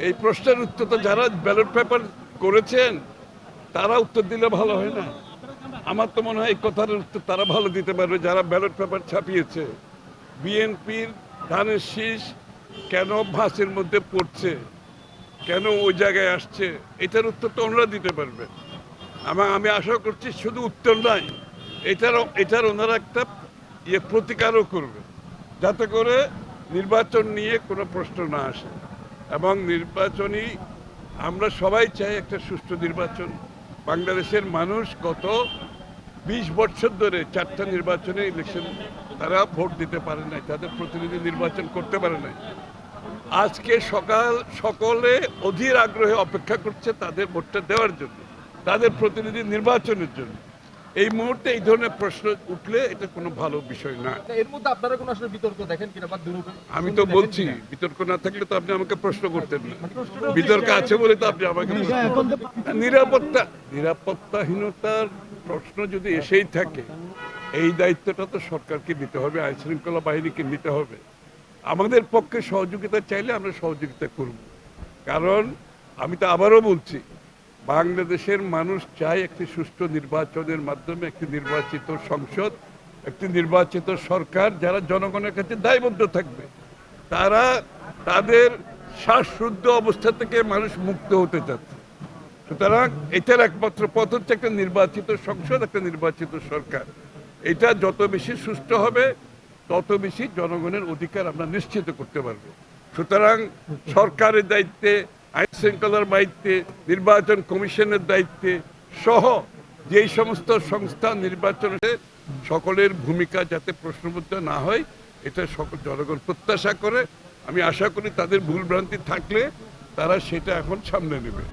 এই প্রশ্নের উত্তর তো যারা ব্যালট পেপার করেছেন তারা উত্তর দিলে ভালো হয় না? আমার তো মনে হয় এই কথার উত্তর তারা ভালো দিতে পারবে যারা ব্যালট পেপার ছাপিয়েছে। বিএনপির ধানের শীষ কেন ভাঁসের মধ্যে পড়ছে, কেন ওই জায়গায় আসছে, এটার উত্তর তো ওনারা দিতে পারবে। আমি আশা করছি শুধু উত্তর নাই, এটার ওনারা একটা প্রতিকারও করবে, যাতে করে নির্বাচন নিয়ে কোনো প্রশ্ন না আসে। এবং নির্বাচনী আমরা সবাই চাই একটা সুষ্ঠু নির্বাচন। বাংলাদেশের মানুষ গত 20 বছর ধরে 4টা নির্বাচনে ইলেকশন তারা ভোট দিতে পারে নাই, তাদের প্রতিনিধি নির্বাচন করতে পারে নাই। আজকে সকলে অধীর আগ্রহে অপেক্ষা করছে তাদের ভোটটা দেওয়ার জন্য, তাদের প্রতিনিধি নির্বাচনের জন্য। এই মুহূর্তে এই ধরনের প্রশ্ন উঠলে এটা কোনো ভালো বিষয় না। এর মধ্যে আপনারা কোনো আসলে বিতর্ক দেখেন কিনা বা আমি তো বলছি বিতর্ক না থাকলে তো আপনি আমাকে প্রশ্ন করতেন না। বিতর্ক আছে বলে তো আপনি আমাকে নিরাপত্তাহীনতার প্রশ্ন যদি এসেই থাকে, এই দায়িত্বটা তো সরকারকে নিতে হবে, আইন শৃঙ্খলা বাহিনীকে নিতে হবে। আমাদের পক্ষে সহযোগিতা চাইলে আমরা সহযোগিতা করব। কারণ আমি তো আবারও বলছি, বাংলাদেশের মানুষ চায় একটি সুষ্ঠু নির্বাচনের মাধ্যমে একটি নির্বাচিত সংসদ, একটি নির্বাচিত সরকার যারা জনগণের কাছে দায়বদ্ধ থাকবে। তারা তাদের শ্বাসরুদ্ধ অবস্থা থেকে মানুষ মুক্ত হতে চাচ্ছে। সুতরাং এটার একমাত্র পথ হচ্ছে একটা নির্বাচিত সংসদ, একটা নির্বাচিত সরকার। এটা যত বেশি সুষ্ঠু হবে তত বেশি জনগণের অধিকার আমরা নিশ্চিত করতে পারবো। সুতরাং সরকারের দায়িত্বে, আইন শৃঙ্খলার দায়িত্বে, নির্বাচন কমিশনের দায়িত্বে সহ যেই সমস্ত সংস্থা নির্বাচনে সকলের ভূমিকা যাতে প্রশ্নবিদ্ধ না হয়, এটা সকল জনগণ প্রত্যাশা করে। আমি আশা করি তাদের ভুলভ্রান্তি থাকলে তারা সেটা এখন সামনে নেবে।